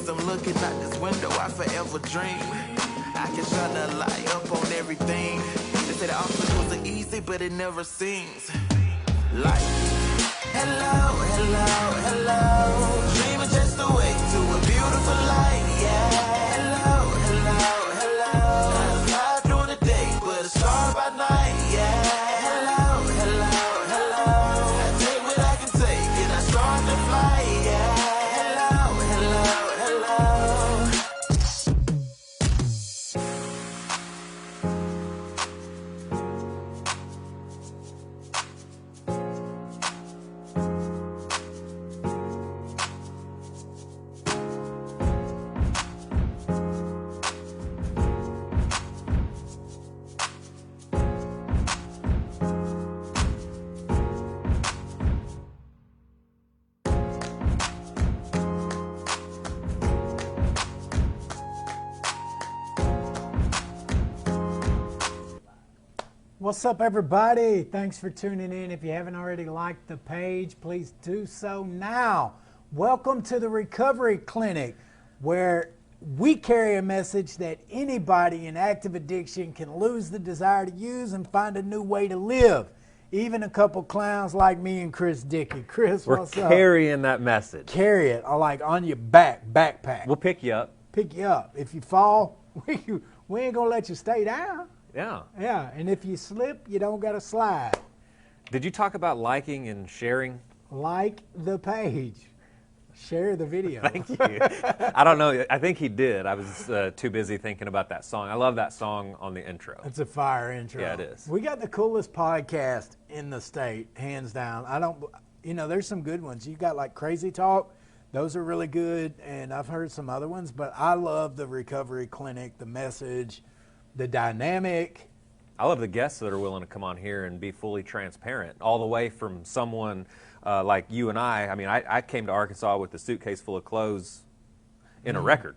as I'm looking out this window, I forever dream I can shine the light up on everything. They say the obstacles are easy, but it never seems like. Hello, hello, hello. Dreaming just a way to a beautiful light, yeah. Hello, hello, hello. I fly during the day, but a star by night, yeah. Hello, hello, hello. I take what I can take, and I start to fly, yeah. Hello, hello, hello. What's up, everybody? Thanks for tuning in. If you haven't already liked the page, please do so now. Welcome to the Recovery Clinic, where we carry a message that anybody in active addiction can lose the desire to use and find a new way to live. Even a couple clowns like me and Chris Dickey. Chris, what's up? We're carrying that message. Carry it, like on your backpack. We'll pick you up. Pick you up. If you fall, we ain't gonna let you stay down. Yeah. Yeah, and if you slip, you don't got to slide. Did you talk about liking and sharing? Like the page. Share the video. Thank you. I don't know. I think he did. I was too busy thinking about that song. I love that song on the intro. It's a fire intro. Yeah, it is. We got the coolest podcast in the state, hands down. There's some good ones. You got like Crazy Talk. Those are really good, and I've heard some other ones, but I love the Recovery Clinic, the message, the dynamic. I love the guests that are willing to come on here and be fully transparent, all the way from someone like you and I. I mean, I came to Arkansas with a suitcase full of clothes in a record,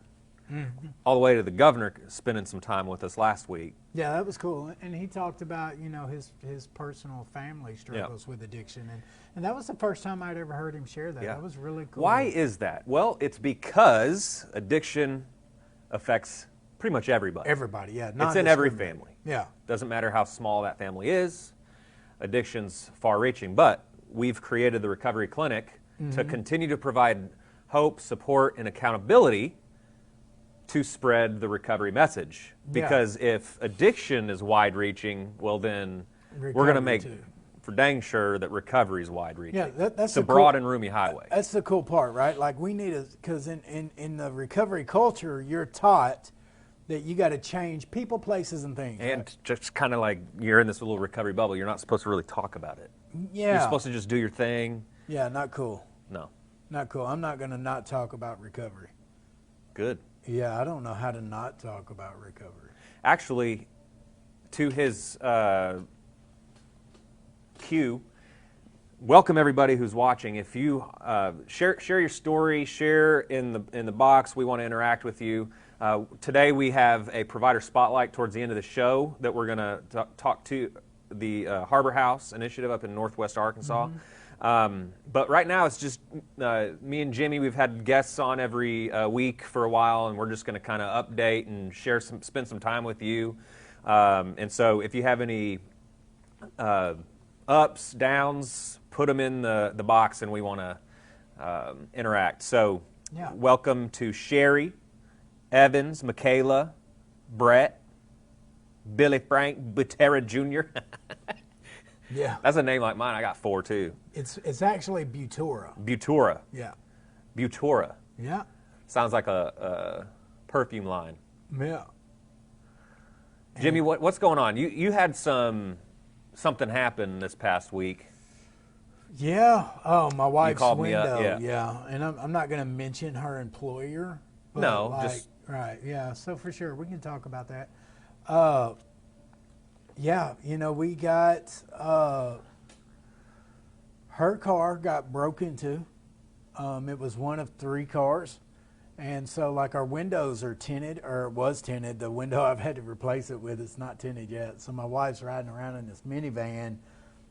all the way to the governor spending some time with us last week. Yeah, that was cool. And he talked about, his personal family struggles with addiction. And that was the first time I'd ever heard him share that. Yeah. That was really cool. Why is that? Well, it's because addiction affects pretty much everybody. Everybody, yeah. It's in every family. Yeah. Doesn't matter how small that family is. Addiction's far-reaching. But we've created the Recovery Clinic to continue to provide hope, support, and accountability to spread the recovery message. Because if addiction is wide-reaching, well then we're going to make for dang sure that recovery is wide-reaching. Yeah, that's a broad and roomy highway. That's the cool part, right? Like we need because in the recovery culture, you're taught that you got to change people, places, and things. And right? just kind of like you're in this little recovery bubble. You're not supposed to really talk about it. Yeah. You're supposed to just do your thing. Yeah, not cool. No. Not cool. I'm not going to not talk about recovery. Good. Yeah, I don't know how to not talk about recovery. Actually, to his cue, welcome everybody who's watching. If you share your story, share in the box. We want to interact with you. Today we have a provider spotlight towards the end of the show that we're going to talk to the Harbor House initiative up in Northwest Arkansas. But right now it's just me and Jimmy. We've had guests on every week for a while, and we're just going to kind of update and spend some time with you. And so if you have any ups, downs, put them in the box, and we want to interact. So welcome to Sherry, Evans, Michaela, Brett, Billy Frank Butera Jr. Yeah. That's a name like mine. I got 4 too. It's actually Butura. Butura. Yeah. Butura. Yeah. Sounds like a perfume line. Yeah. Jimmy, what's going on? You had something happen this past week. Yeah. Oh, my wife's called window. me up, yeah. And I'm not going to mention her employer. But No, just right. Yeah. So for sure, we can talk about that. Yeah. We got her car got broke into. It was one of 3 cars. And so, like, our windows are tinted, or it was tinted. The window I've had to replace it with, it's not tinted yet. So my wife's riding around in this minivan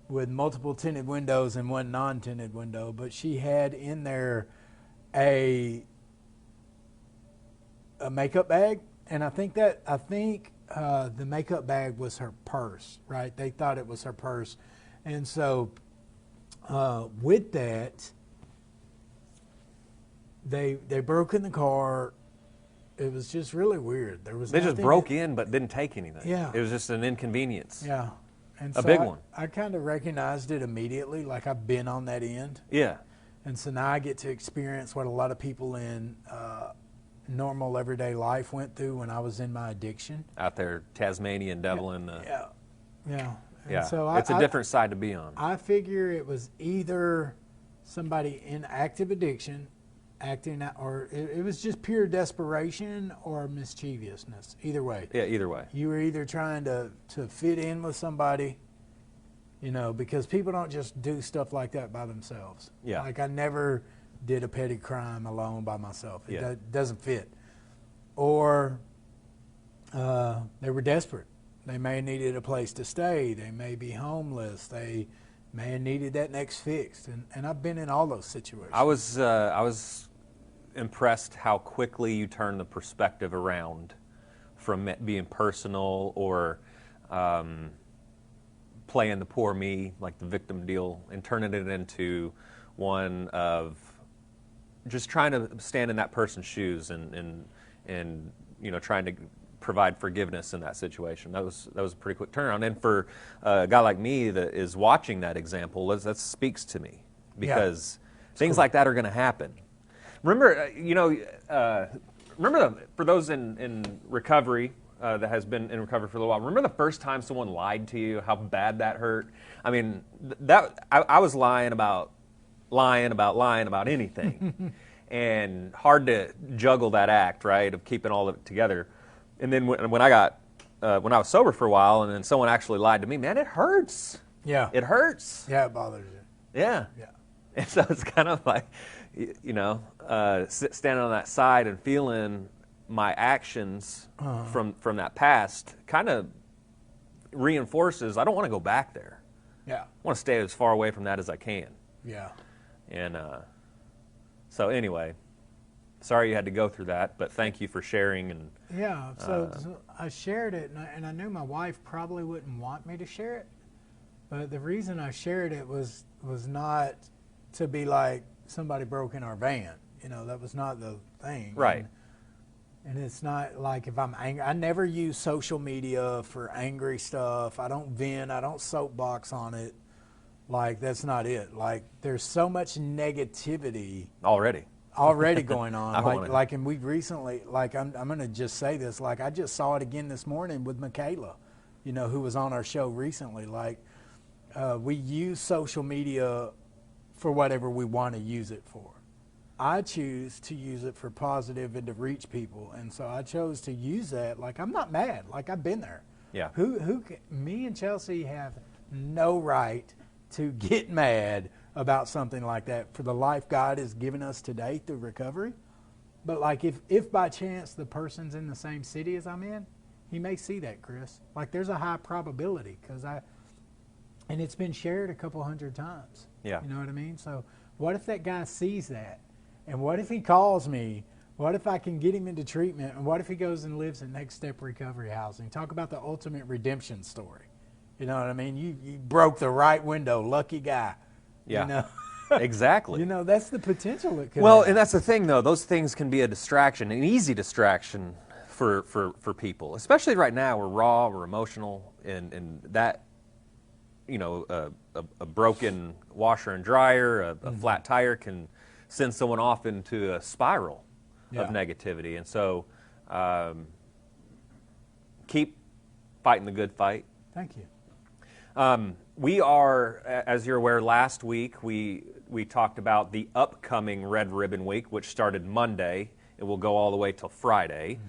with multiple tinted windows and one non-tinted window. But she had in there a a makeup bag, and I think the makeup bag was her purse, right? They thought it was her purse, and so with that, they broke in the car. It was just really weird. They just broke in but didn't take anything. Yeah. It was just an inconvenience. Yeah. And A so big one. I kind of recognized it immediately, like I've been on that end. Yeah. And so now I get to experience what a lot of people in normal everyday life went through when I was in my addiction. Out there, Tasmanian devil in the... Yeah. Yeah. And Yeah, so it's a different side to be on. I figure it was either somebody in active addiction acting out, or it was just pure desperation or mischievousness. Either way. Yeah, either way. You were either trying to fit in with somebody, you know, because people don't just do stuff like that by themselves. Yeah. Like I never did a petty crime alone by myself. It Yeah. doesn't fit. Or they were desperate. They may have needed a place to stay. They may be homeless. They may have needed that next fix. And I've been in all those situations. I was impressed how quickly you turn the perspective around from it being personal or playing the poor me, like the victim deal, and turning it into one of just trying to stand in that person's shoes and you know, trying to provide forgiveness in that situation. That was a pretty quick turnaround. And for a guy like me that is watching that example, that speaks to me, because things like that are going to happen. Remember, for those in recovery that has been in recovery for a little while, remember the first time someone lied to you, how bad that hurt? I mean, I was lying about anything. And hard to juggle that act, right, of keeping all of it together. And then when I was sober for a while, and then someone actually lied to me, man, it hurts. Yeah. It hurts. Yeah, it bothers you. Yeah. Yeah. And so it's kind of like, you know, standing on that side and feeling my actions from that past kind of reinforces, I don't want to go back there. Yeah. I want to stay as far away from that as I can. Yeah. And so anyway, sorry you had to go through that, but thank you for sharing. And Yeah, so I shared it, and I knew my wife probably wouldn't want me to share it, but the reason I shared it was not to be like somebody broke in our van. You know, that was not the thing. Right. And it's not like if I'm angry. I never use social media for angry stuff. I don't vent. I don't soapbox on it. Like, that's not it. Like, there's so much negativity already going on. Like, and we've recently, like, I'm going to just say this, like, I just saw it again this morning with Michaela, you know, who was on our show recently. Like, we use social media for whatever we want to use it for. I choose to use it for positive and to reach people. And so I chose to use that. Like, I'm not mad. Like, I've been there. Yeah. Me and Chelsea have no right to get mad about something like that for the life God has given us today through recovery. But like if by chance the person's in the same city as I'm in, he may see that, Chris. Like, there's a high probability and it's been shared a couple hundred times. Yeah. You know what I mean? So what if that guy sees that? And what if he calls me? What if I can get him into treatment? And what if he goes and lives in Next Step Recovery Housing? Talk about the ultimate redemption story. You know what I mean? You broke the right window, lucky guy. Yeah. You know? Exactly. You know, that's the potential it could Well, have. and that's the thing, though. Those things can be a distraction, an easy distraction for people, especially right now. We're raw, we're emotional, and that, you know, a broken washer and dryer, a flat tire can send someone off into a spiral of negativity. And so keep fighting the good fight. Thank you. We are, as you're aware, last week we talked about the upcoming Red Ribbon Week, which started Monday. It will go all the way till Friday.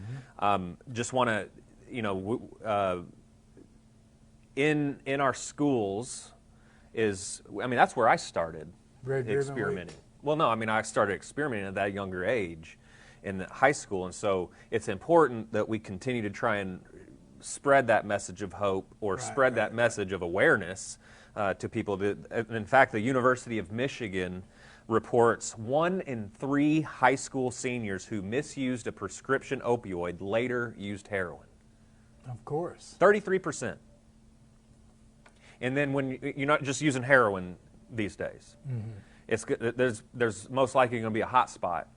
Just want to, you know, in our schools that's where I started experimenting. Well, no, I mean, I started experimenting at that younger age in high school, and so it's important that we continue to try and spread that message of hope or spread that message of awareness to people. In fact, the University of Michigan reports 1 in 3 high school seniors who misused a prescription opioid later used heroin. Of course. 33%. And then when you're not just using heroin these days, there's most likely going to be a hot spot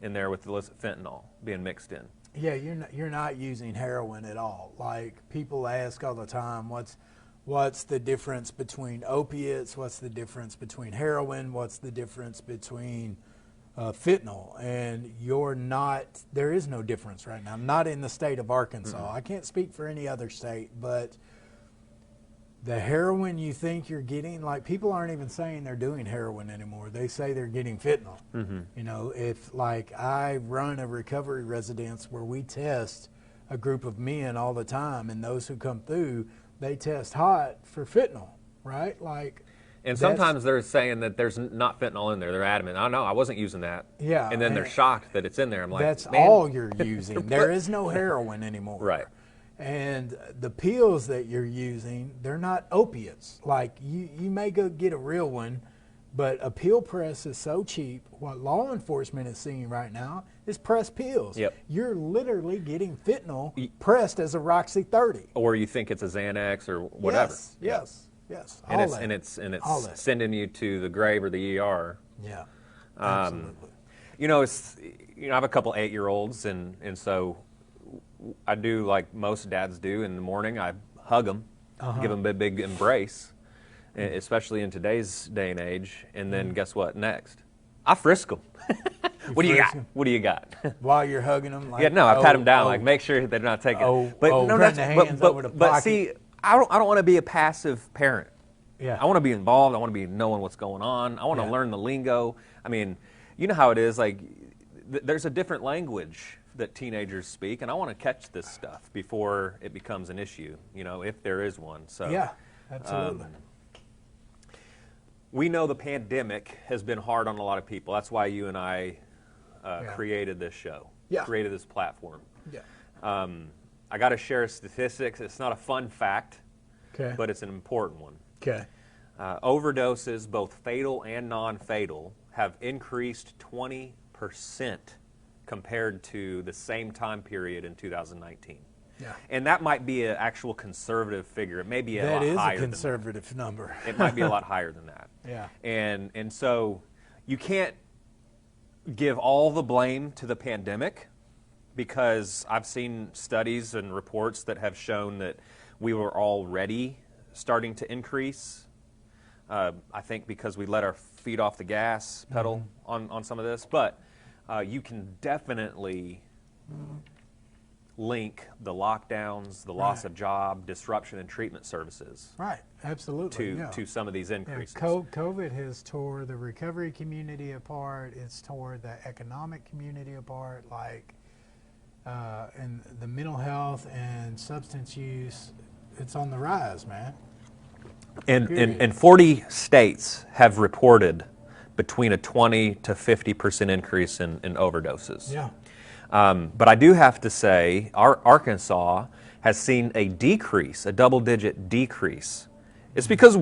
in there with illicit fentanyl being mixed in. Yeah, you're not using heroin at all. Like, people ask all the time, what's the difference between opiates? What's the difference between heroin? What's the difference between fentanyl? And there is no difference right now. Not in the state of Arkansas. I can't speak for any other state, but the heroin you think you're getting, like, people aren't even saying they're doing heroin anymore. They say they're getting fentanyl. You know, if, like, I run a recovery residence where we test a group of men all the time, and those who come through, they test hot for fentanyl, right? Like, and sometimes they're saying that there's not fentanyl in there. They're adamant. Oh, no, I wasn't using that. Yeah. And then they're shocked that it's in there. I'm like, that's man. all you're using. There is no heroin anymore. Right. And the pills that you're using, they're not opiates. Like, you may go get a real one, but a pill press is so cheap. What law enforcement is seeing right now is pressed pills. Yep. You're literally getting fentanyl pressed as a Roxy 30. Or you think it's a Xanax or whatever. Yes. And it's sending you to the grave or the ER. Yeah, absolutely. You know, I have a couple 8-year-olds, and so I do like most dads do. In the morning, I hug them, give them a big embrace, especially in today's day and age. And then guess what? Next, I frisk them. What do you got? What do you got? While you're hugging them, like, yeah, no, I pat them down, like make sure they're not taking. See, I don't want to be a passive parent. Yeah. I want to be involved. I want to be knowing what's going on. I want to learn the lingo. I mean, you know how it is. Like, there's a different language that teenagers speak, and I want to catch this stuff before it becomes an issue, you know, if there is one. So yeah, absolutely. We know the pandemic has been hard on a lot of people. That's why you and I created this show, created this platform. Yeah. I got to share statistics. It's not a fun fact, but it's an important one. Okay. Overdoses, both fatal and non-fatal, have increased 20% compared to the same time period in 2019. Yeah. And that might be an actual conservative figure. It may be a lot higher. That is a conservative number. It might be a lot higher than that. Yeah. And so you can't give all the blame to the pandemic, because I've seen studies and reports that have shown that we were already starting to increase. I think because we let our feet off the gas pedal on some of this. But you can definitely link the lockdowns, the loss of job, disruption in treatment services. Right, absolutely. To some of these increases. Yeah, COVID has tore the recovery community apart. It's tore the economic community apart. Like, and the mental health and substance use, it's on the rise, man. And 40 states have reported between a 20 to 50% increase in overdoses. Yeah. But I do have to say, Arkansas has seen a decrease, a double-digit decrease. It's because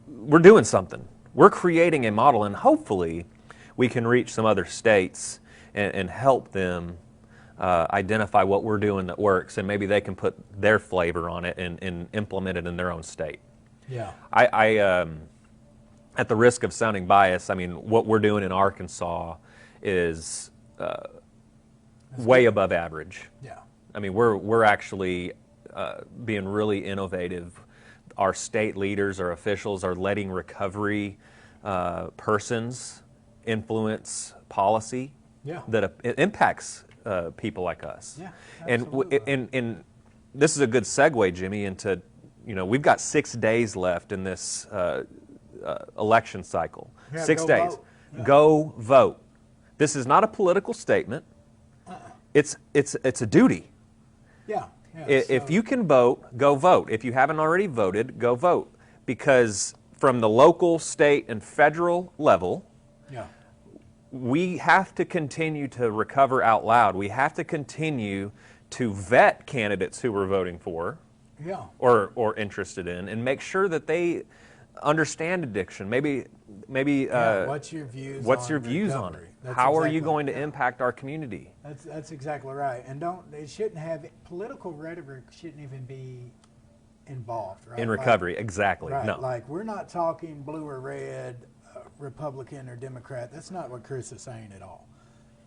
we're doing something. We're creating a model, and hopefully we can reach some other states and help them identify what we're doing that works, and maybe they can put their flavor on it and implement it in their own state. Yeah. I at the risk of sounding biased, I mean, what we're doing in Arkansas is way above average. Yeah. I mean, we're actually being really innovative. Our state leaders, our officials are letting recovery persons influence policy that impacts people like us. Yeah, and this is a good segue, Jimmy, into, you know, we've got 6 days left in this election cycle. Yeah, 6 go days. vote. Yeah. Go vote. This is not a political statement. It's a duty. Yeah. If you can vote, go vote. If you haven't already voted, go vote. Because from the local, state, and federal level, we have to continue to recover out loud. We have to continue to vet candidates who we're voting for or interested in, and make sure that they understand addiction. Maybe what's your views what's on your views on it? recovery? That's How are you exactly- going to impact our community? That's exactly right. And it shouldn't have, political rhetoric shouldn't even be involved, right? In recovery, exactly. Right, No. like we're not talking blue or red, Republican or Democrat. That's not what Chris is saying at all.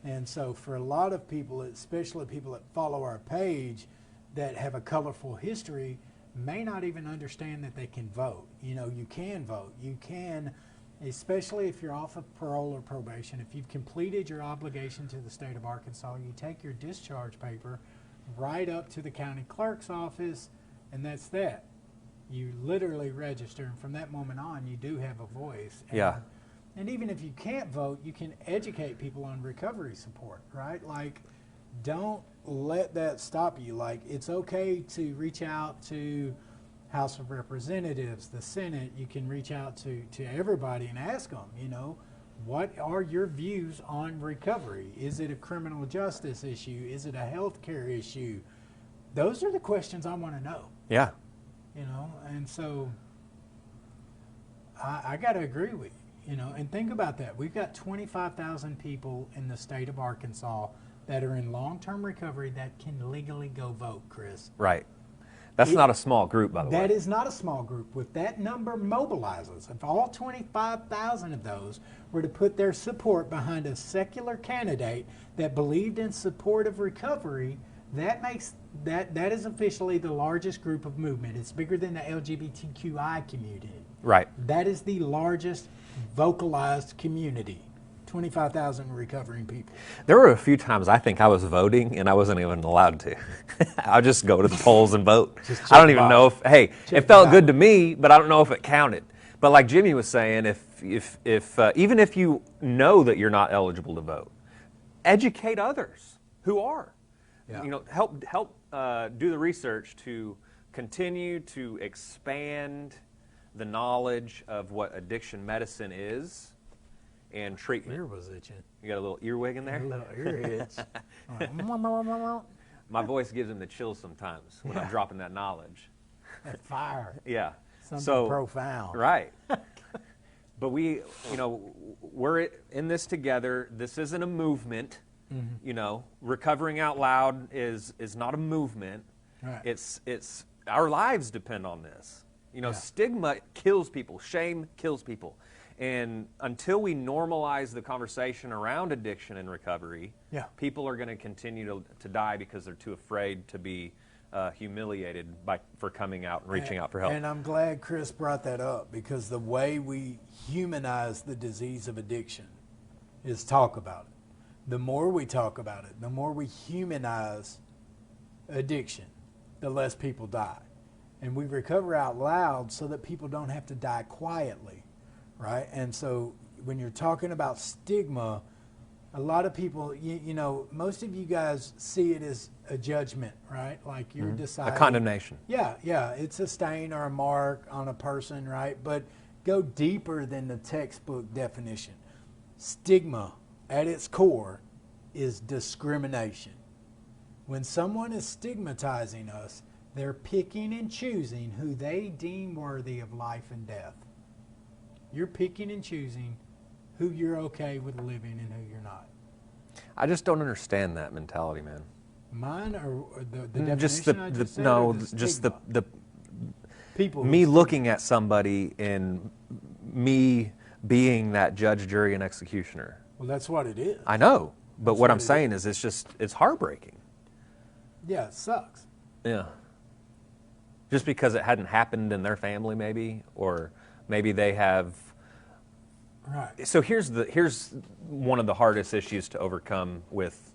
And so for a lot of people, especially people that follow our page that have a colorful history, may not even understand that they can vote. You know, you can vote. You can, especially if you're off of parole or probation, if you've completed your obligation to the state of Arkansas, you take your discharge paper right up to the county clerk's office, and that's that. You literally register, and from that moment on, you do have a voice. Yeah. And even if you can't vote, you can educate people on recovery support, right? Like, don't let that stop you. Like, it's okay to reach out to House of Representatives, the Senate. You can reach out to everybody and ask them, you know, what are your views on recovery? Is it a criminal justice issue? Is it a health care issue? Those are the questions I want to know. Yeah. You know, and so I got to agree with you, you know, and think about that. We've got 25,000 people in the state of Arkansas that are in long-term recovery that can legally go vote, Chris. Right. That's not a small group, by the way. That is not a small group. If that number mobilizes, if all 25,000 of those were to put their support behind a secular candidate that believed in support of recovery, that makes that is officially the largest group of movement. It's bigger than the LGBTQI community. Right. That is the largest vocalized community. 25,000 recovering people. There were a few times I think I was voting and I wasn't even allowed to. I'll just go to the polls and vote. I don't even know if, hey, it felt good to me, but I don't know if it counted. But like Jimmy was saying, if even if you know that you're not eligible to vote, educate others who are. Yeah. You know, help do the research to continue to expand the knowledge of what addiction medicine is and treatment. Ear was itching. You got a little earwig in there? A little ear itch. My voice gives him the chills sometimes when I'm dropping that knowledge. That fire. Yeah. Something profound. Right. But we, you know, we're in this together. This isn't a movement. Mm-hmm. You know, Recovering Out Loud is not a movement. Right. It's our lives depend on this. You know, Stigma kills people. Shame kills people. And until we normalize the conversation around addiction and recovery, people are going to continue to die because they're too afraid to be humiliated for coming out and reaching out for help. And I'm glad Chris brought that up, because the way we humanize the disease of addiction is talk about it. The more we talk about it, the more we humanize addiction, the less people die. And we recover out loud so that people don't have to die quietly. Right? And so when you're talking about stigma, a lot of people, you know, most of you guys see it as a judgment, right? Like you're deciding. A condemnation. Yeah. It's a stain or a mark on a person, right? But go deeper than the textbook definition. Stigma, at its core, is discrimination. When someone is stigmatizing us, they're picking and choosing who they deem worthy of life and death. You're picking and choosing who you're okay with living and who you're not. I just don't understand that mentality, man. Mine or the definition Just I just said, or the just stigma? the people. Me looking at somebody and me being that judge, jury, and executioner. Well, that's what it is. I know, but That's what what I'm it saying is it's heartbreaking. Yeah, it sucks. Yeah. Just because it hadn't happened in their family, maybe, or maybe they have. Right. So here's one of the hardest issues to overcome with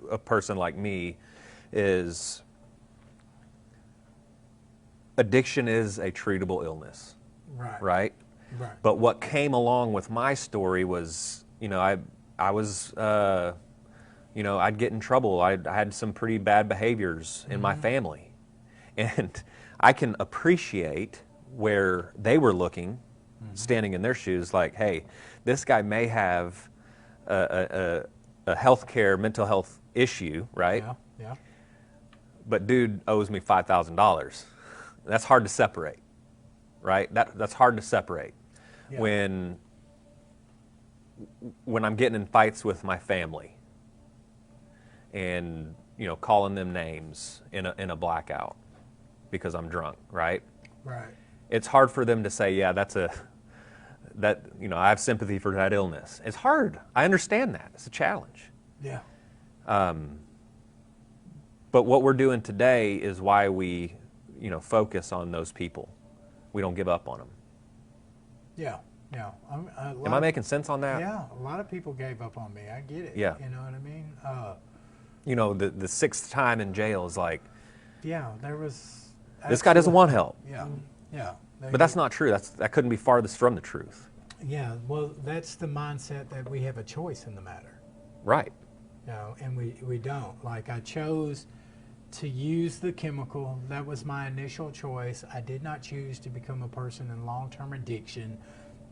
a person like me is addiction is a treatable illness. Right. Right? Right. But what came along with my story was, you know, I was, you know, I'd get in trouble. I had some pretty bad behaviors in my family. And I can appreciate where they were looking, standing in their shoes, like, hey, this guy may have a mental health issue, right? Yeah. But dude owes me $5,000. That's hard to separate. right? That's hard to separate. Yeah. When I'm getting in fights with my family and, calling them names in a blackout because I'm drunk, right? Right. It's hard for them to say, yeah, I have sympathy for that illness. It's hard. I understand that. It's a challenge. Yeah. But what we're doing today is why we, focus on those people. We don't give up on them. Yeah. Yeah. Am I making sense on that? Yeah. A lot of people gave up on me. I get it. Yeah. You know what I mean? The sixth time in jail is like, yeah, there was. this guy doesn't want help. Yeah. Yeah. But that's not true. That couldn't be farthest from the truth. Yeah. Well, that's the mindset that we have a choice in the matter. Right. And we don't. Like, I chose to use the chemical. That was my initial choice. I did not choose to become a person in long-term addiction.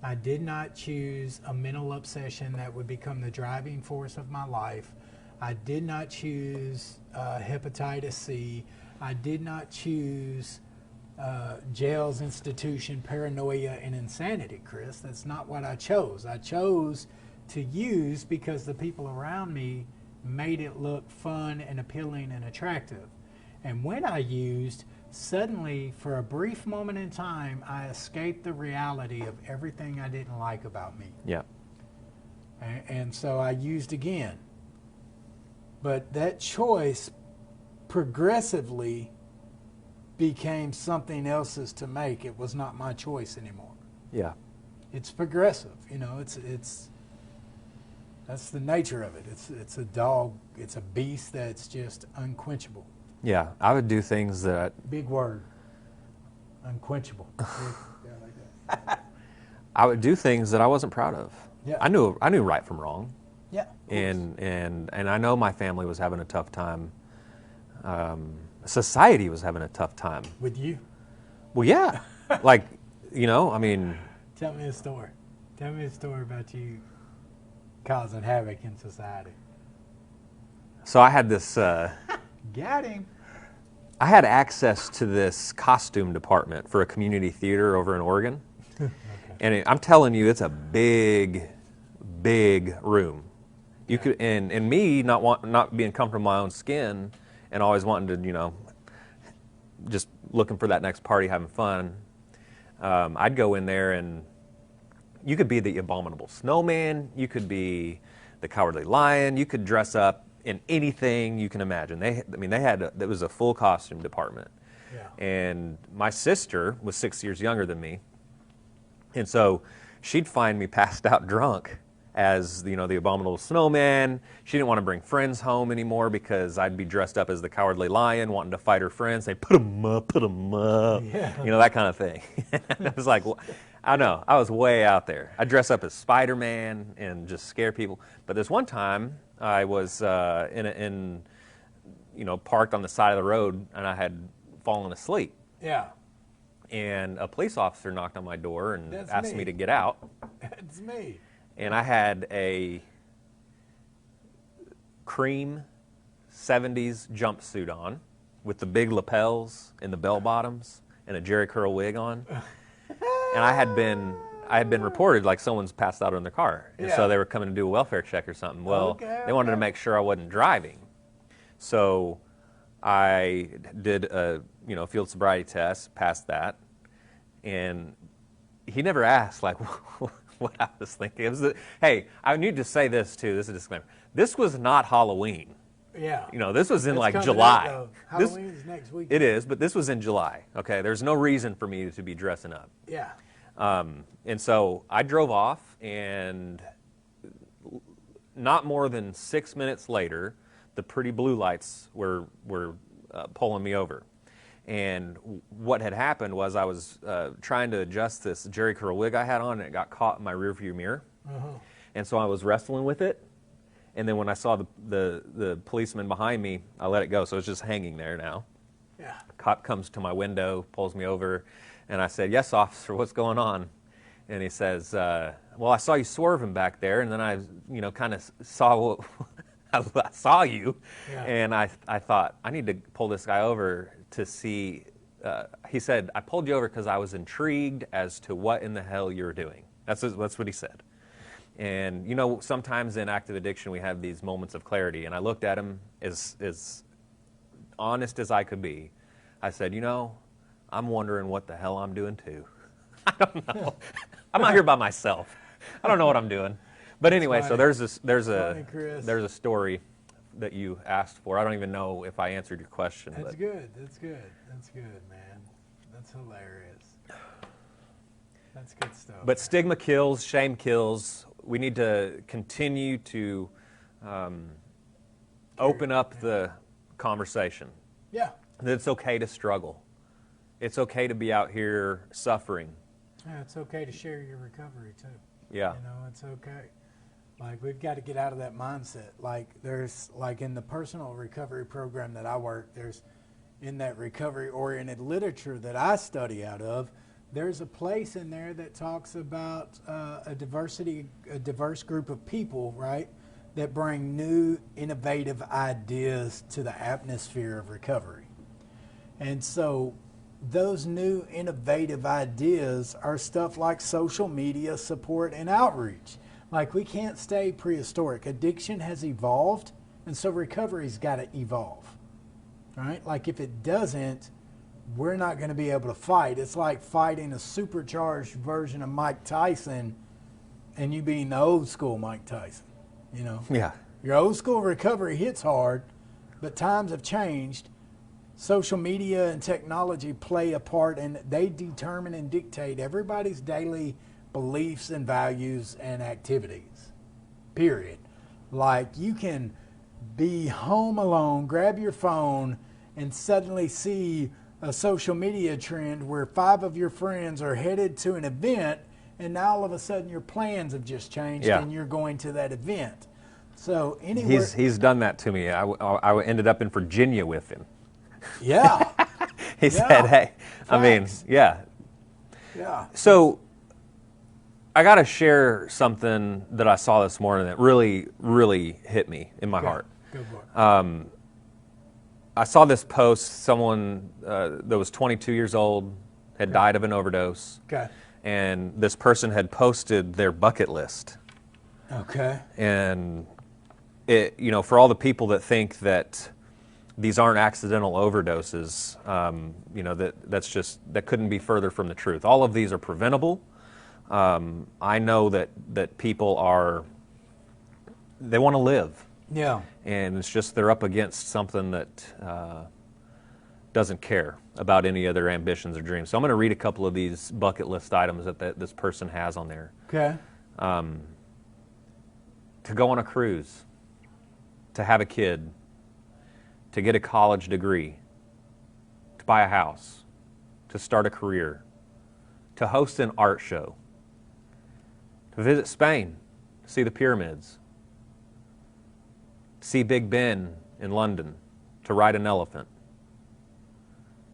I did not choose a mental obsession that would become the driving force of my life. I did not choose hepatitis C. I did not choose jails, institution, paranoia, and insanity, Chris. That's not what I chose. I chose to use because the people around me made it look fun and appealing and attractive. And when I used, suddenly, for a brief moment in time, I escaped the reality of everything I didn't like about me. Yeah. And so I used again. But that choice progressively became something else's to make. It was not my choice anymore. Yeah. It's progressive, it's that's the nature of it. It's a dog, it's a beast that's just unquenchable. Yeah. I would do things that Big word. Unquenchable. Yeah, like that. I would do things that I wasn't proud of. Yeah. I knew right from wrong. Yeah. And I know my family was having a tough time. Society was having a tough time. With you? Well, yeah. I mean. Tell me a story. Tell me a story about you causing havoc in society. So I had this. Got him. I had access to this costume department for a community theater over in Oregon. Okay. And I'm telling you, it's a big, big room. You could, and me not being comfortable in my own skin, and always wanting to, just looking for that next party, having fun. I'd go in there, and you could be the abominable snowman. You could be the cowardly lion. You could dress up in anything you can imagine. There was a full costume department. Yeah. And my sister was 6 years younger than me, and so she'd find me passed out drunk as the abominable snowman. She didn't want to bring friends home anymore because I'd be dressed up as the cowardly lion, wanting to fight her friends. They put them up, Yeah. that kind of thing. I was like, I know, I was way out there. I dress up as Spider-Man and just scare people. But this one time, I was parked on the side of the road, and I had fallen asleep. Yeah. And a police officer knocked on my door and asked me to get out. That's me. And I had a cream 70s jumpsuit on with the big lapels and the bell bottoms and a Jerry curl wig on. And I had been reported like someone's passed out in their car. And so they were coming to do a welfare check or something. Well, they wanted to make sure I wasn't driving. So I did a field sobriety test, passed that. And he never asked like what I was thinking. It was hey, I need to say this too. This is a disclaimer. This was not Halloween. Yeah. This was in It's like coming July. up, Halloween is next week. It is, but this was in July. Okay, there's no reason for me to be dressing up. Yeah. And so I drove off, and not more than 6 minutes later, the pretty blue lights were pulling me over. And what had happened was I was trying to adjust this Jerry curl wig I had on, and it got caught in my rearview mirror. Uh-huh. And so I was wrestling with it. And then when I saw the policeman behind me, I let it go. So it's just hanging there now. Yeah. Cop comes to my window, pulls me over, and I said, "Yes, officer, what's going on?" And he says, "Well, I saw you swerving back there, and then I, kind of saw I saw you, Yeah. and I thought I need to pull this guy over to see he said, I pulled you over because I was intrigued as to what in the hell you're doing. That's what he said. And, you know, sometimes in active addiction we have these moments of clarity. And I looked at him as honest as I could be. I said, you know, I'm wondering what the hell I'm doing too. I don't know. I'm out here by myself. I don't know what I'm doing. But anyway, so there's a story that you asked for. I don't even know if I answered your question. That's good. That's good. That's good, man. That's hilarious. That's good stuff. But stigma kills, shame kills. We need to continue to open up the conversation. Yeah. That it's okay to struggle. It's okay to be out here suffering. Yeah, it's okay to share your recovery too. Yeah. You know, it's okay. Like, we've got to get out of that mindset. Like, there's, like, in the personal recovery program that I work, there's, in that recovery-oriented literature that I study out of, there's a place in there that talks about a diverse group of people, right, that bring new, innovative ideas to the atmosphere of recovery. And so those new, innovative ideas are stuff like social media support and outreach. Like, we can't stay prehistoric. Addiction has evolved, and so recovery's got to evolve, right? Like, if it doesn't, we're not going to be able to fight. It's like fighting a supercharged version of Mike Tyson and you being the old school Mike Tyson, you know? Yeah. Your old school recovery hits hard, but times have changed. Social media and technology play a part, and they determine and dictate everybody's daily beliefs and values and activities, period. Like, you can be home alone, grab your phone, and suddenly see a social media trend where 5 of your friends are headed to an event, and now all of a sudden your plans have just changed and you're going to that event. So anyway, he's done that to me. I ended up in Virginia with him. Yeah. He said, hey, Facts. I mean, yeah. Yeah. So I got to share something that I saw this morning that really, really hit me in my heart. Go for it. I saw this post, someone that was 22 years old had died of an overdose. Okay. And this person had posted their bucket list. Okay. And it, you know, for all the people that think that these aren't accidental overdoses, you know, that couldn't be further from the truth. All of these are preventable. I know that people they want to live. Yeah. And it's just they're up against something that doesn't care about any other ambitions or dreams. So I'm going to read a couple of these bucket list items that this person has on there. Okay. To go on a cruise, to have a kid, to get a college degree, to buy a house, to start a career, to host an art show, to visit Spain, to see the pyramids, to see Big Ben in London, to ride an elephant,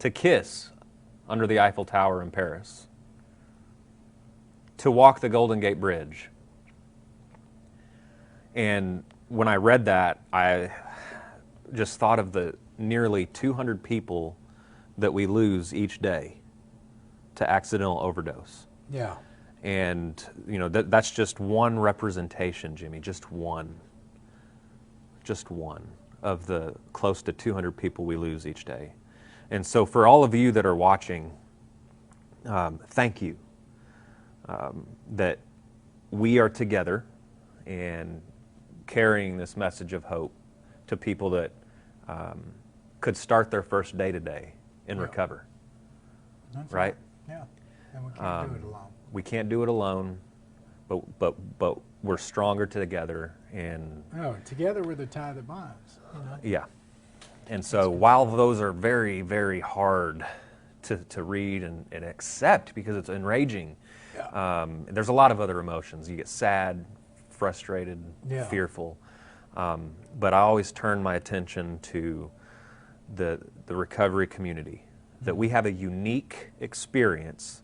to kiss under the Eiffel Tower in Paris, to walk the Golden Gate Bridge. And when I read that, I just thought of the nearly 200 people that we lose each day to accidental overdose. Yeah. And, you know, that's just one representation, Jimmy, just one of the close to 200 people we lose each day. And so for all of you that are watching, thank you that we are together and carrying this message of hope to people that could start their first day today and recover. That's right? Yeah. And we can't do it alone. We can't do it alone, but we're stronger together. And together we're the tie that binds. You know? yeah. And so while those are very, very hard to read and accept because it's enraging, there's a lot of other emotions. You get sad, frustrated, fearful. But I always turn my attention to the recovery community, that we have a unique experience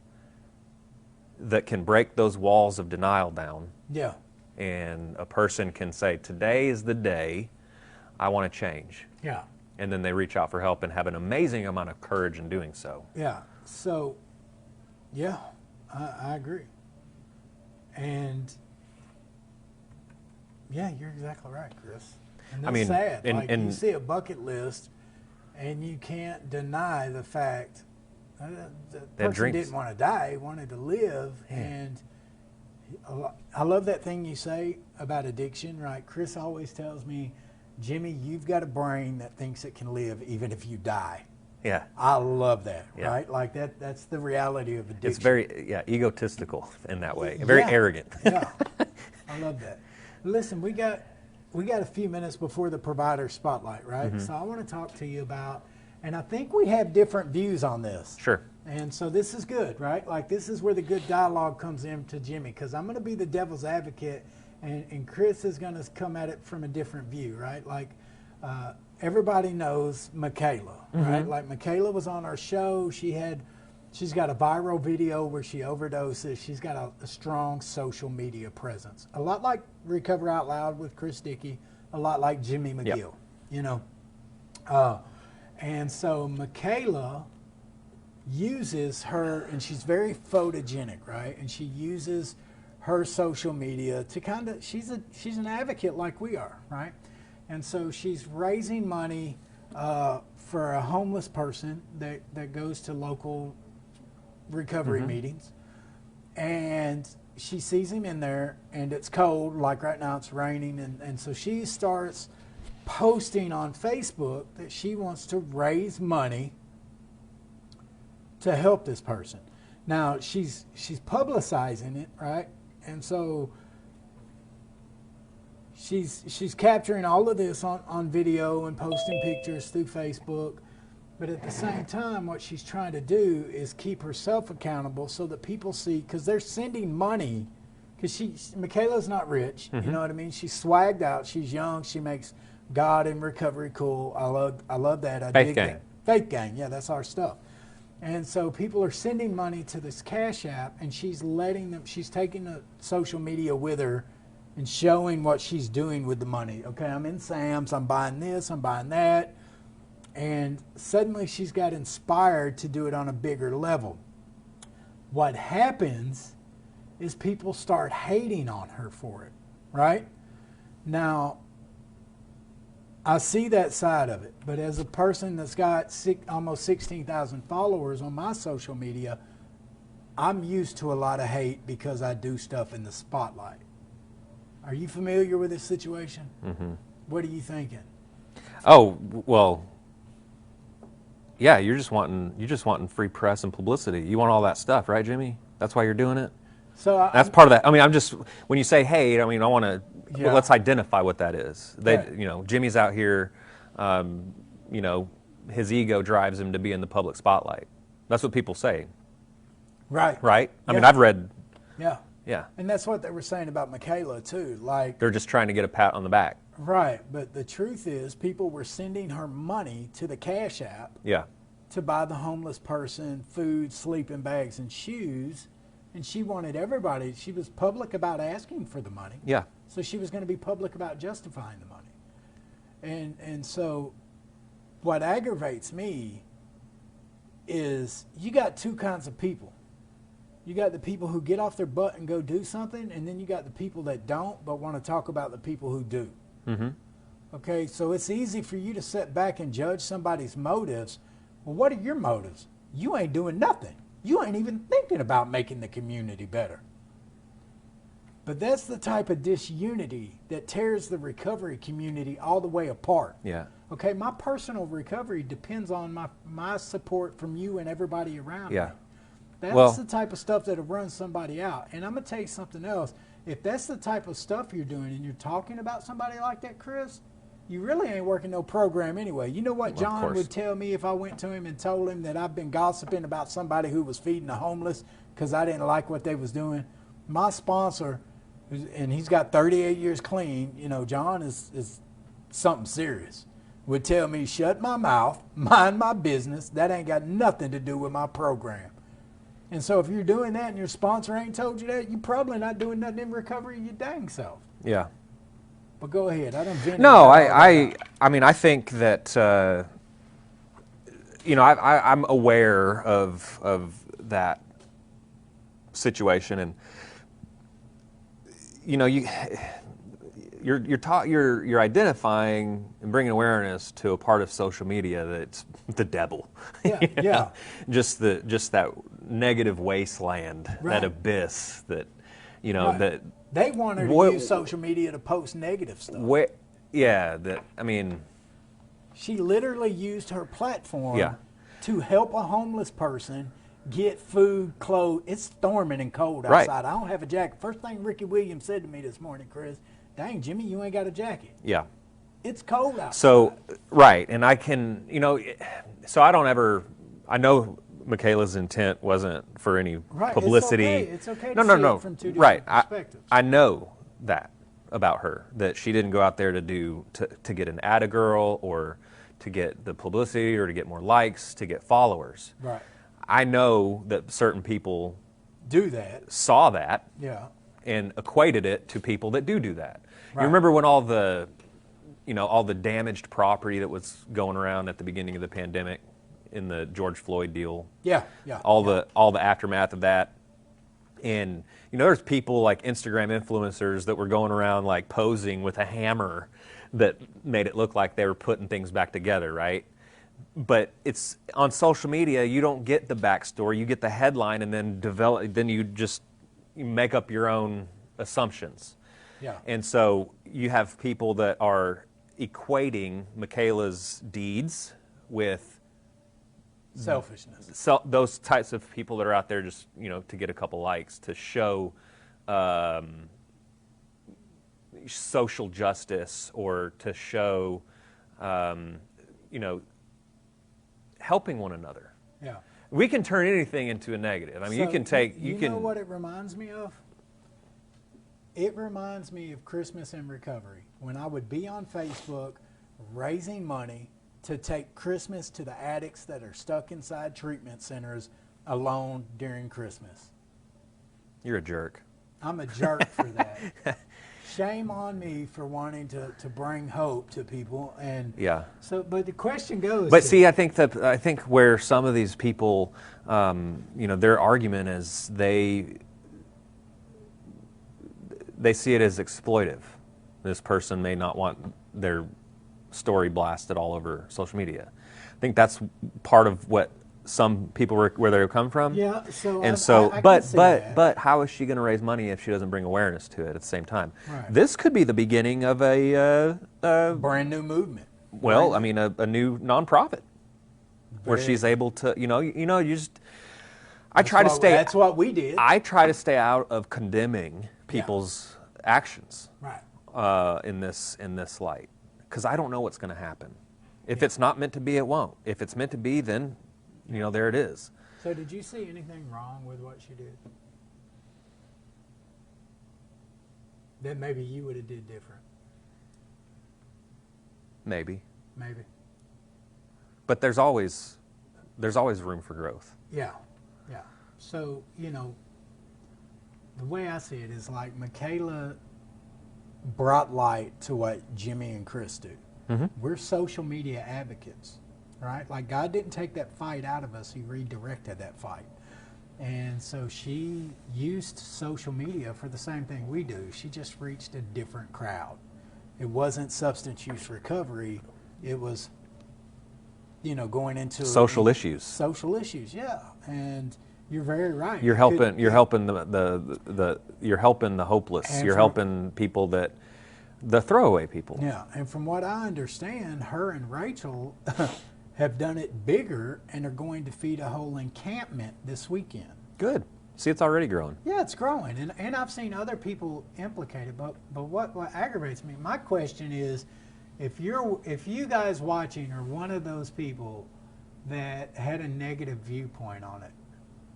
that can break those walls of denial down. Yeah. And a person can say, today is the day I want to change. Yeah. and then they reach out for help and have an amazing amount of courage in doing so. Yeah. So, yeah, I agree. And yeah, you're exactly right, Chris. And that's sad. You see a bucket list, and you can't deny the fact the person didn't want to die; he wanted to live. Yeah. And I love that thing you say about addiction, right? Chris always tells me, Jimmy, you've got a brain that thinks it can live even if you die. Yeah. I love that, right? Like that's the reality of addiction. It's very, egotistical in that way. Very arrogant. Yeah. I love that. Listen, we got a few minutes before the provider spotlight, right? Mm-hmm. So I want to talk to you about, and I think we have different views on this. Sure. And so this is good, right? Like this is where the good dialogue comes in to Jimmy, because I'm going to be the devil's advocate, and Chris is going to come at it from a different view, right? Like everybody knows Michaela, right? Like Michaela was on our show. She's got a viral video where she overdoses. She's got a strong social media presence. A lot like Recover Out Loud with Chris Dickey, a lot like Jimmy McGill, you know. And so Michaela uses her, and she's very photogenic, right? And she uses her social media to kind of, she's an advocate like we are, right? And so she's raising money for a homeless person that goes to local recovery meetings, and she sees him in there, and it's cold, like right now it's raining, and so she starts posting on Facebook that she wants to raise money to help this person. Now she's publicizing it, right? And so she's capturing all of this on video and posting pictures through Facebook. But at the same time, what she's trying to do is keep herself accountable so that people see, because they're sending money, because Michaela's not rich, you know what I mean? She's swagged out, she's young, she makes God and recovery cool. I love that. I dig that. Faith Gang, yeah, that's our stuff. And so people are sending money to this Cash App, and she's taking the social media with her and showing what she's doing with the money. Okay, I'm in Sam's, I'm buying this, I'm buying that. And suddenly she's got inspired to do it on a bigger level. What happens is people start hating on her for it, right? Now, I see that side of it, but as a person that's got almost 16,000 followers on my social media, I'm used to a lot of hate because I do stuff in the spotlight. Are you familiar with this situation? Mm-hmm. What are you thinking? Oh, well, yeah, you're just wanting free press and publicity. You want all that stuff, right, Jimmy? That's why you're doing it? So that's part of that. I mean, when you say hate, I mean, I want to, let's identify what that is. Jimmy's out here, his ego drives him to be in the public spotlight. That's what people say. Right. Right? I mean, I've read. Yeah. Yeah. And that's what they were saying about Michaela, too. Like, they're just trying to get a pat on the back. Right. But the truth is, people were sending her money to the Cash App to buy the homeless person food, sleeping bags, and shoes. And she wanted everybody, she was public about asking for the money. Yeah. So she was going to be public about justifying the money. And so what aggravates me is you got two kinds of people. You got the people who get off their butt and go do something, and then you got the people that don't but want to talk about the people who do. Mm-hmm. Okay, so it's easy for you to sit back and judge somebody's motives. Well, what are your motives? You ain't doing nothing. You ain't even thinking about making the community better. But that's the type of disunity that tears the recovery community all the way apart. Yeah. Okay, my personal recovery depends on my support from you and everybody around me. That's the type of stuff that'll run somebody out. And I'm going to tell you something else. If that's the type of stuff you're doing and you're talking about somebody like that, Chris, you really ain't working no program anyway. You know what John would tell me if I went to him and told him that I've been gossiping about somebody who was feeding the homeless because I didn't like what they was doing? My sponsor, and he's got 38 years clean, John is something serious, would tell me, shut my mouth, mind my business. That ain't got nothing to do with my program. And so if you're doing that and your sponsor ain't told you that, you're probably not doing nothing in recovery your dang self. Yeah. But go ahead. I don't vented. No, I mean, I think that I'm aware of that situation, and you're identifying and bringing awareness to a part of social media that's the devil. Yeah, yeah. Just that negative wasteland, Right. that abyss that Right. that. They want her to use social media to post negative stuff. I mean, She literally used her platform Yeah. to help a homeless person get food, clothes. It's storming and cold Right. outside. I don't have a jacket. First thing Ricky Williams said to me this morning, Chris, dang, Jimmy, you ain't got a jacket. yeah. It's cold outside. So, right, and I can, so I don't ever, I know Michaela's intent wasn't for any Right, publicity. It's okay to see it from two different right. perspectives. I know that about her, that she didn't go out there to get an ad a girl or to get the publicity or to get more likes, to get followers. Right. I know that certain people Do that. saw that Yeah. and equated it to people that do that. Right. You remember when all the damaged property that was going around at the beginning of the pandemic in the George Floyd deal? Yeah. Yeah. All the aftermath of that. And there's people like Instagram influencers that were going around like posing with a hammer that made it look like they were putting things back together, right? But it's on social media, you don't get the backstory, you get the headline, and then you make up your own assumptions. Yeah. And so you have people that are equating Michaela's deeds with Selfishness. those types of people that are out there just to get a couple likes, to show social justice, or to show helping one another. Yeah. We can turn anything into a negative. I mean, So, you can take know what it reminds me of? It reminds me of Christmas in Recovery, when I would be on Facebook raising money to take Christmas to the addicts that are stuck inside treatment centers alone during Christmas. You're a jerk. I'm a jerk for that. Shame on me for wanting to bring hope to people. And Yeah. so, but the question goes. But see, I think where some of these people, their argument is they see it as exploitive. This person may not want their story blasted all over social media. I think that's part of what some people where they come from. Yeah. So And I can see that. but how is she going to raise money if she doesn't bring awareness to it at the same time? Right. This could be the beginning of a brand new movement. well, I mean, a new nonprofit where Very- she's able to, you just. I try to stay. That's what we did. I try to stay out of condemning people's actions Right. in this light, because I don't know what's going to happen. If it's not meant to be, it won't. If it's meant to be, then there it is. So did you see anything wrong with what she did? That maybe you would have did different. Maybe, Maybe. but there's always room for growth. Yeah. Yeah. So, the way I see it is like Michaela brought light to what Jimmy and Chris do. Mm-hmm. We're social media advocates, right? Like God didn't take that fight out of us, He redirected that fight. And so she used social media for the same thing we do. She just reached a different crowd. It wasn't substance use recovery. It was, going into Social issues. Social issues, yeah. And you're very right. You're helping the hopeless. And You're helping people the throwaway people. Yeah, and from what I understand, her and Rachel have done it bigger and are going to feed a whole encampment this weekend. Good. See, it's already growing. Yeah, it's growing, and I've seen other people implicated. But what aggravates me, my question is, if you guys watching are one of those people that had a negative viewpoint on it,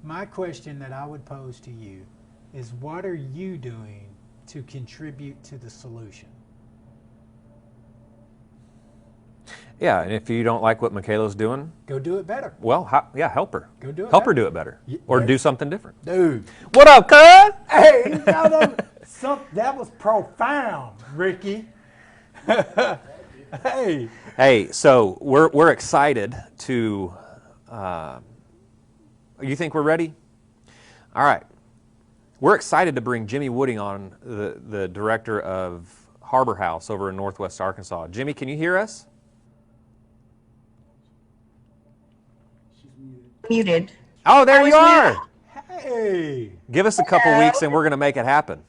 my question that I would pose to you is, what are you doing to contribute to the solution? Yeah, and if you don't like what Michaela's doing, Go do it better. well, help her. Go do it Help her better. do it better. Yeah. Or do something different. Dude. What up, cuz? Hey, that was profound, Ricky. Hey. Hey, so we're excited to. You think we're ready? All right. We're excited to bring Jimmy Wooding on, the director of Harbor House over in Northwest Arkansas. Jimmy, can you hear us? Muted. Oh, there you are. Hey. Give us a couple weeks and we're going to make it happen.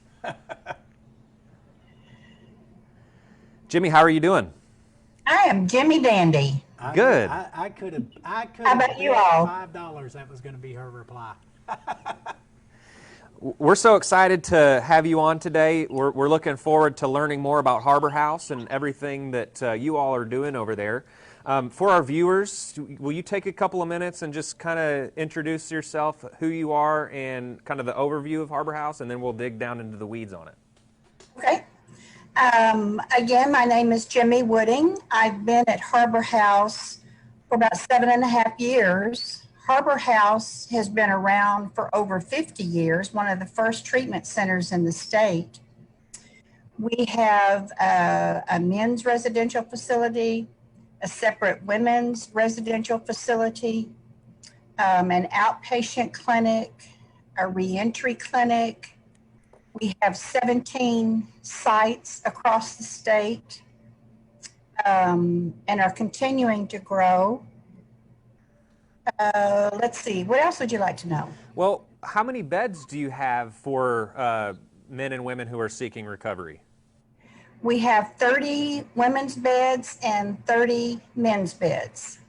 Jimmy, how are you doing? I am Jimmy Dandy. Good. I could have. How about you all? $5 that was going to be her reply. We're so excited to have you on today. We're looking forward to learning more about Harbor House and everything that you all are doing over there. For our viewers, will you take a couple of minutes and just kind of introduce yourself, who you are, and kind of the overview of Harbor House, and then we'll dig down into the weeds on it. Okay. Again, my name is Jimmy Wooding. I've been at Harbor House for about 7.5 years. Harbor House has been around for over 50 years, one of the first treatment centers in the state. We have a men's residential facility, a separate women's residential facility, an outpatient clinic, a reentry clinic. We have 17 sites across the state and are continuing to grow. Let's see, what else would you like to know? Well, how many beds do you have for men and women who are seeking recovery? We have 30 women's beds and 30 men's beds.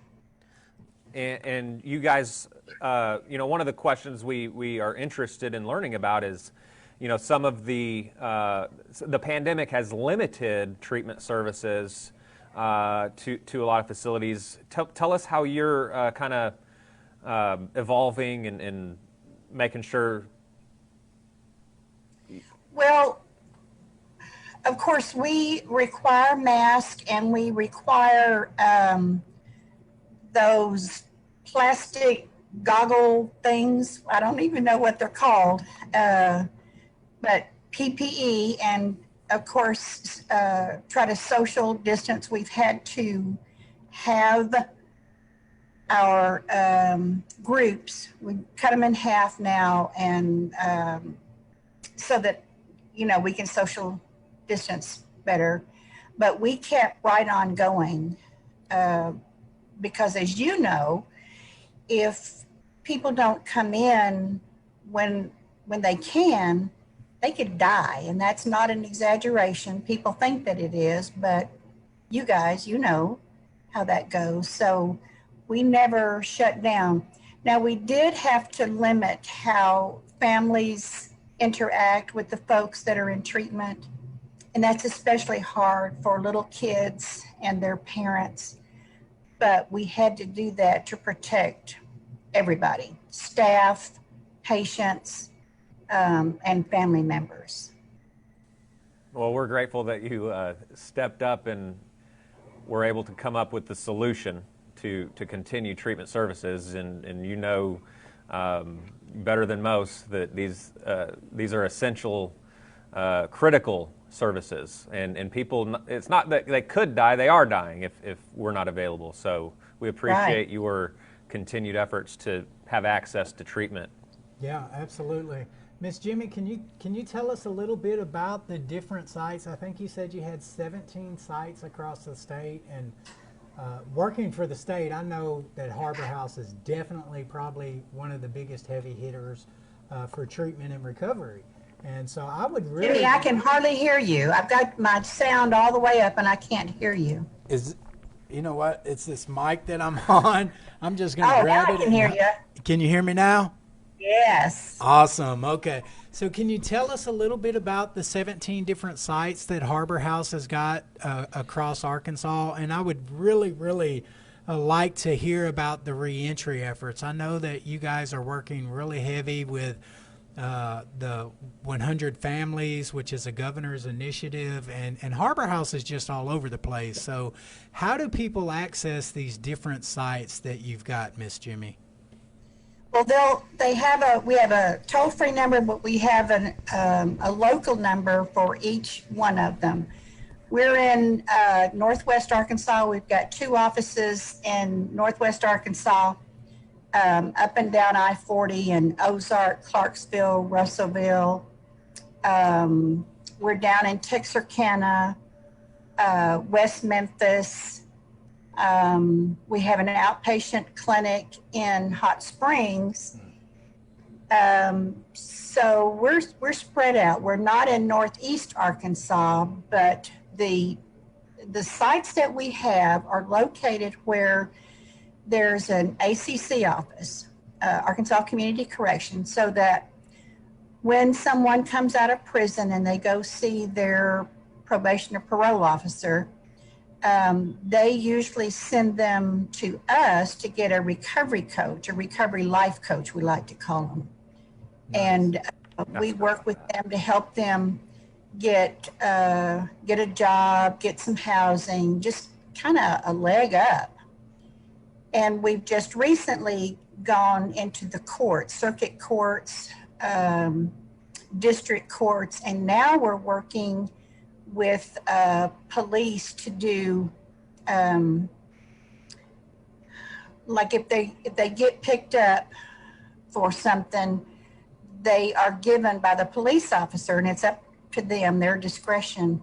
And you guys, one of the questions we are interested in learning about is, some of the pandemic has limited treatment services to a lot of facilities. Tell us how you're kind of evolving and making sure. Well, of course, we require masks and we require those plastic goggle things. I don't even know what they're called, but PPE, and of course, try to social distance. We've had to have our groups, we cut them in half now, and so that, we can social distance better. But we kept right on going because, as you know, if people don't come in when they can, they could die. And that's not an exaggeration. People think that it is, but you guys, know how that goes. So we never shut down. Now, we did have to limit how families interact with the folks that are in treatment. And that's especially hard for little kids and their parents. But we had to do that to protect everybody, staff, patients, and family members. Well, we're grateful that you stepped up and were able to come up with the solution to continue treatment services, and better than most that these are essential, critical services, and people, it's not that they could die, they are dying if we're not available. So we appreciate your continued efforts to have access to treatment. Yeah, absolutely. Miss Jimmy, can you tell us a little bit about the different sites? I think you said you had 17 sites across the state, and working for the state, I know that Harbor House is definitely probably one of the biggest heavy hitters for treatment and recovery. And so I would really... Jimmy, I can hardly hear you. I've got my sound all the way up and I can't hear you. You know what? It's this mic that I'm on. I'm just going to grab it. I can hear you. Can you hear me now? Yes. Awesome. Okay. So can you tell us a little bit about the 17 different sites that Harbor House has got across Arkansas? And I would really like to hear about the reentry efforts. I know that you guys are working really heavy with the 100 Families, which is a governor's initiative, and Harbor House is just all over the place. So how do people access these different sites that you've got, Miss Jimmy? Well, we have a toll-free number, but we have a local number for each one of them. We're in Northwest Arkansas. We've got 2 offices in Northwest Arkansas, up and down I-40 in Ozark, Clarksville, Russellville. We're down in Texarkana, West Memphis. We have an outpatient clinic in Hot Springs. So we're spread out. We're not in Northeast Arkansas, but the sites that we have are located where there's an ACC office, Arkansas Community Corrections, so that when someone comes out of prison and they go see their probation or parole officer, they usually send them to us to get a recovery coach, a recovery life coach, we like to call them. Nice. And we work with them to help them get a job, get some housing, just kind of a leg up. And we've just recently gone into the courts, circuit courts, district courts, and now we're working with police to do, like if they get picked up for something, they are given by the police officer, and it's up to them, their discretion,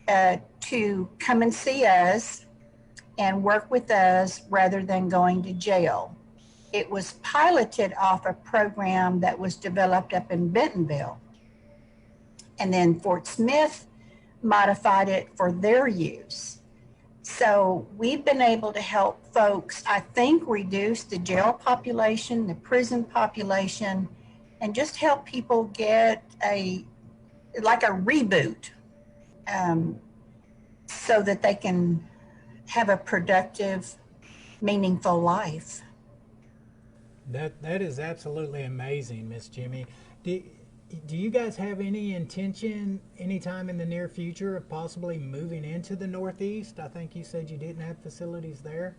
to come and see us and work with us rather than going to jail. It was piloted off a program that was developed up in Bentonville. And then Fort Smith modified it for their use. So we've been able to help folks, I think, reduce the jail population, the prison population, and just help people get like a reboot, so that they can have a productive, meaningful life. That is absolutely amazing, Miss Jimmy. Do you guys have any intention anytime in the near future of possibly moving into the Northeast? I think you said you didn't have facilities there.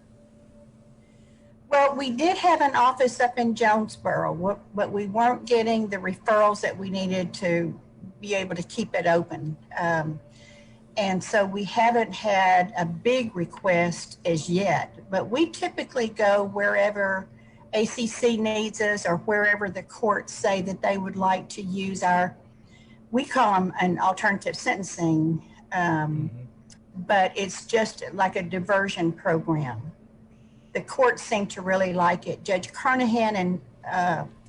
Well, we did have an office up in Jonesboro, but we weren't getting the referrals that we needed to be able to keep it open. And so we haven't had a big request as yet, but we typically go wherever ACC needs us or wherever the courts say that they would like to use we call them an alternative sentencing, but it's just like a diversion program. The courts seem to really like it. Judge Carnahan and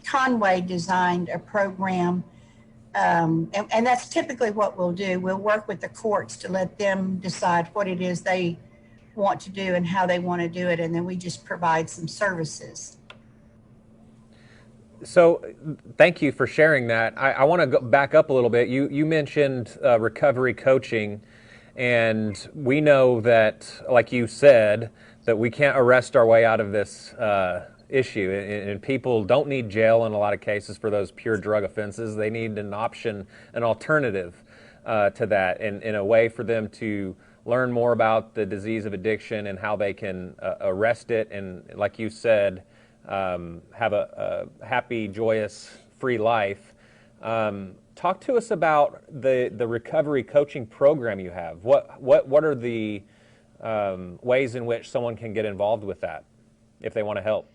Conway designed a program, and that's typically what we'll do. We'll work with the courts to let them decide what it is they want to do and how they want to do it, and then we just provide some services. So thank you for sharing that. I want to go back up a little bit. You mentioned recovery coaching, and we know that, like you said, that we can't arrest our way out of this issue, and people don't need jail in a lot of cases for those pure drug offenses. They need an option, an alternative to that, and in a way for them to learn more about the disease of addiction and how they can arrest it, and like you said, have a happy, joyous, free life. Talk to us about the recovery coaching program you have. What are the ways in which someone can get involved with that if they want to help?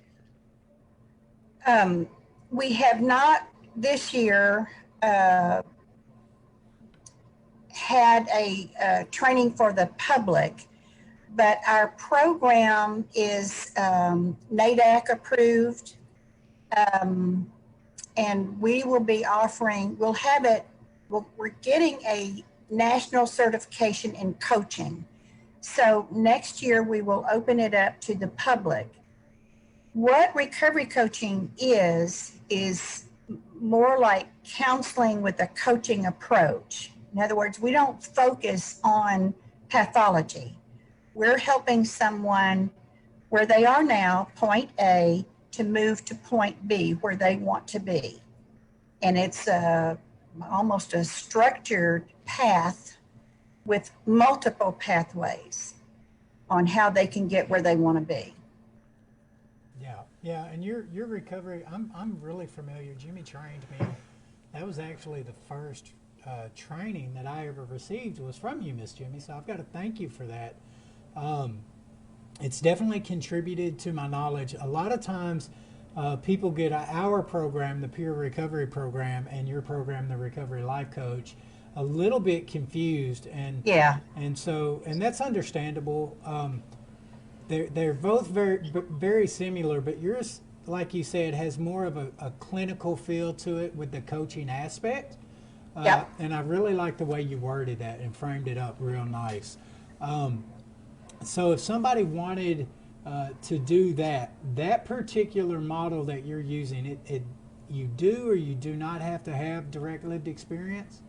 We have not this year had a training for the public, but our program is NADAC approved, and we will be offering, we're getting a national certification in coaching. So next year we will open it up to the public. What recovery coaching is more like counseling with a coaching approach. In other words, we don't focus on pathology. We're helping someone where they are now, point A, to move to point B, where they want to be. And it's almost a structured path with multiple pathways on how they can get where they want to be. Yeah, and your recovery, I'm really familiar. Jimmy trained me. That was actually the first training that I ever received was from you, Miss Jimmy. So I've got to thank you for that. It's definitely contributed to my knowledge. A lot of times people get our program, the Peer Recovery Program, and your program, the Recovery Life Coach, a little bit confused. And that's understandable. They're both very similar, but yours, like you said, has more of a clinical feel to it with the coaching aspect. And I really like the way you worded that and framed it up real nice. So if somebody wanted to do that particular model that you're using, you do or you do not have to have direct lived experience?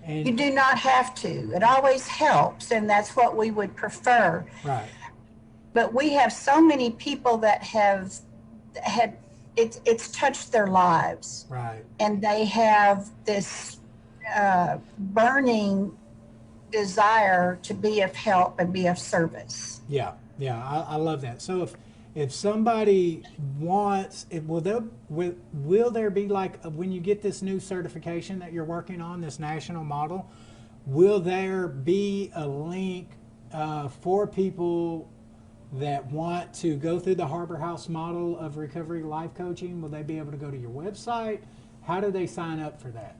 And you do not have to. It always helps, and that's what we would prefer. Right. But we have so many people that have had it's touched their lives, Right. and they have this burning desire to be of help and be of service. Yeah, I love that. So if somebody wants, will there be, like, when you get this new certification that you're working on, this national model, will there be a link for people that want to go through the Harbor House model of recovery life coaching? Will they be able to go to your website? How do they sign up for that?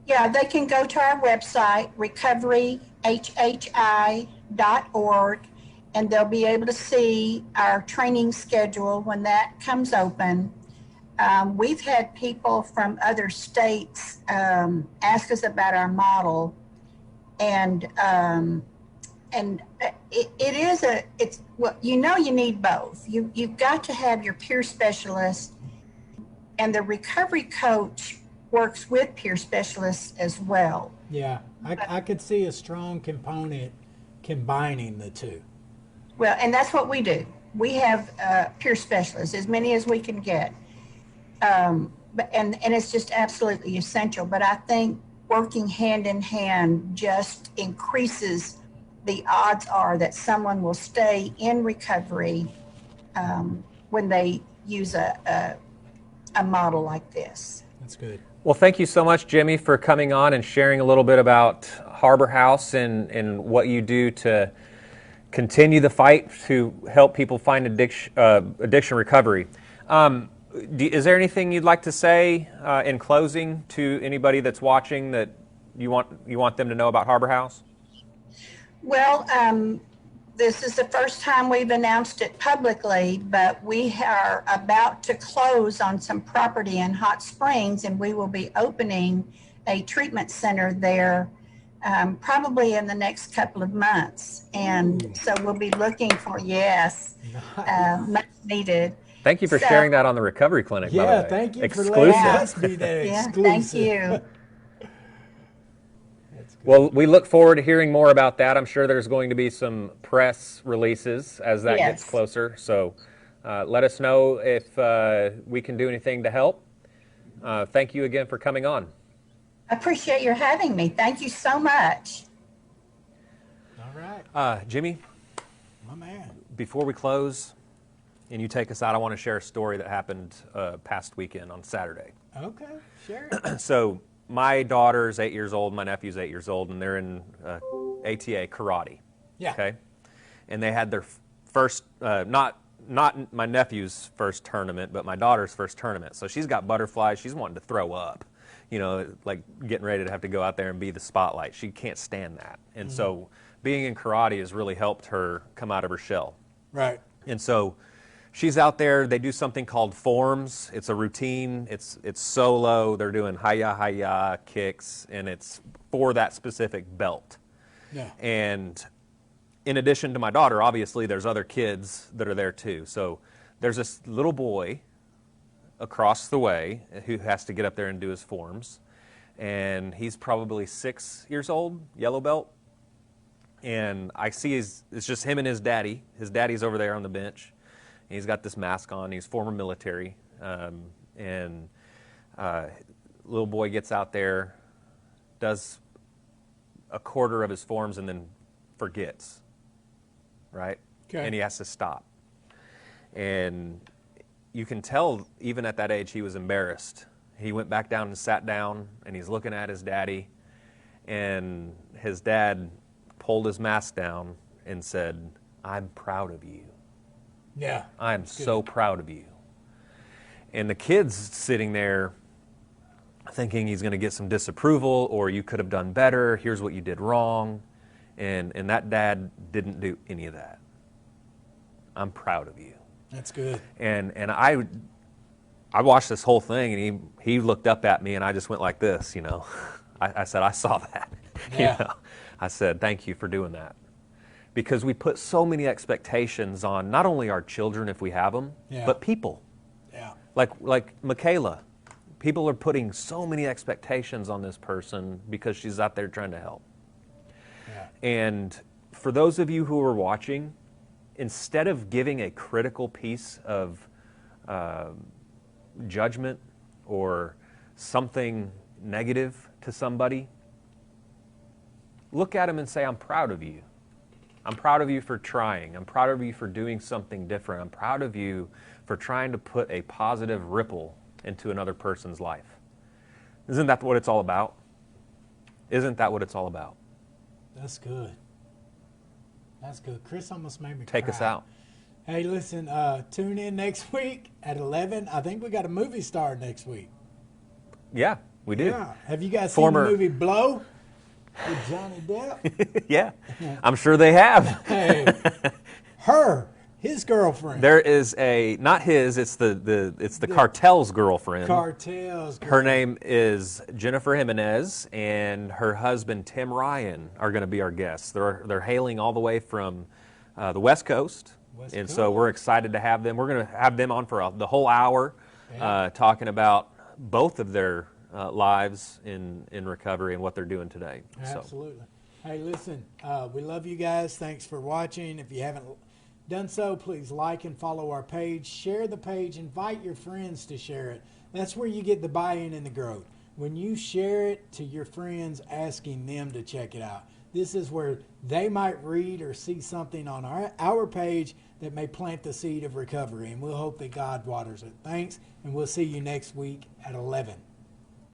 Yeah, they can go to our website, recoveryhhi.org, and they'll be able to see our training schedule when that comes open. We've had people from other states ask us about our model, and it's well, you need both. You've got to have your peer specialist, and the recovery coach works with peer specialists as well. Yeah, I could see a strong component combining the two. Well, and that's what we do. We have peer specialists, as many as we can get. But it's just absolutely essential. But I think working hand in hand just increases the odds are that someone will stay in recovery when they use a model like this. That's good. Well, thank you so much, Jimmy, for coming on and sharing a little bit about Harbor House and what you do to continue the fight to help people find addiction recovery. Is there anything you'd like to say in closing to anybody that's watching that you want them to know about Harbor House? Well, this is the first time we've announced it publicly, but we are about to close on some property in Hot Springs, and we will be opening a treatment center there probably in the next couple of months. And so we'll be looking for, much needed. Thank you for sharing that on the Recovery Clinic, by the way. Thank you Exclusive. for letting us be that exclusive. Thank you. Well, we look forward to hearing more about that. I'm sure there's going to be some press releases as that gets closer. So let us know if we can do anything to help. Thank you again for coming on. I appreciate your having me. Thank you so much. All right. Jimmy, My man. before we close and you take us out, I want to share a story that happened past weekend on Saturday. Okay, share it. So my daughter's 8 years old, my nephew's 8 years old, and they're in ATA karate. Yeah. Okay. And they had their first, not my nephew's first tournament, but my daughter's first tournament. So she's got butterflies. She's wanting to throw up, like getting ready to have to go out there and be the spotlight. She can't stand that. And so being in karate has really helped her come out of her shell. Right. And so she's out there. They do something called forms. It's a routine. It's solo. They're doing hi-ya kicks, and it's for that specific belt. Yeah. And in addition to my daughter, obviously, there's other kids that are there too. So there's this little boy across the way who has to get up there and do his forms. And he's probably 6 years old, yellow belt. And I see it's just him and his daddy. His daddy's over there on the bench. He's got this mask on. He's former military. Little boy gets out there, does a quarter of his forms, and then forgets, right? Okay. And he has to stop. And you can tell, even at that age, he was embarrassed. he went back down and sat down, and he's looking at his daddy, and his dad pulled his mask down and said, "I'm proud of you. Yeah. I'm so proud of you." And the kid's sitting there thinking he's going to get some disapproval, or you could have done better, here's what you did wrong. And that dad didn't do any of that. "I'm proud of you." That's good. And I watched this whole thing, and he looked up at me, and I just went like this, you know. I said, "I saw that." Yeah. You know? I said, "Thank you for doing that." Because we put so many expectations on not only our children if we have them, Yeah. but people. Yeah. Like Michaela. People are putting so many expectations on this person because she's out there trying to help. Yeah. And for those of you who are watching, instead of giving a critical piece of judgment or something negative to somebody, look at them and say, "I'm proud of you. I'm proud of you for trying. I'm proud of you for doing something different. I'm proud of you for trying to put a positive ripple into another person's life." Isn't that what it's all about? Isn't that what it's all about? That's good. That's good. Chris almost made me Take cry. us out. Hey, listen, tune in next week at 11. I think we got a movie star next week. Yeah, we do. Yeah. Have you guys Former- seen the movie Blow with Johnny Depp? Yeah, I'm sure they have. Hey, his girlfriend. There is not his, it's the cartel's girlfriend. Cartel's girlfriend. Her name is Jennifer Jimenez, and her husband Tim Ryan are going to be our guests. They're hailing all the way from the West Coast, and so we're excited to have them. We're going to have them on for the whole hour, talking about both of their lives in recovery and what they're doing today. Absolutely. Hey, listen, we love you guys. Thanks for watching. If you haven't done so, please like and follow our page. Share the page. Invite your friends to share it. That's where you get the buy-in and the growth. When you share it to your friends, asking them to check it out. This is where they might read or see something on our page that may plant the seed of recovery, and we'll hope that God waters it. Thanks, and we'll see you next week at 11.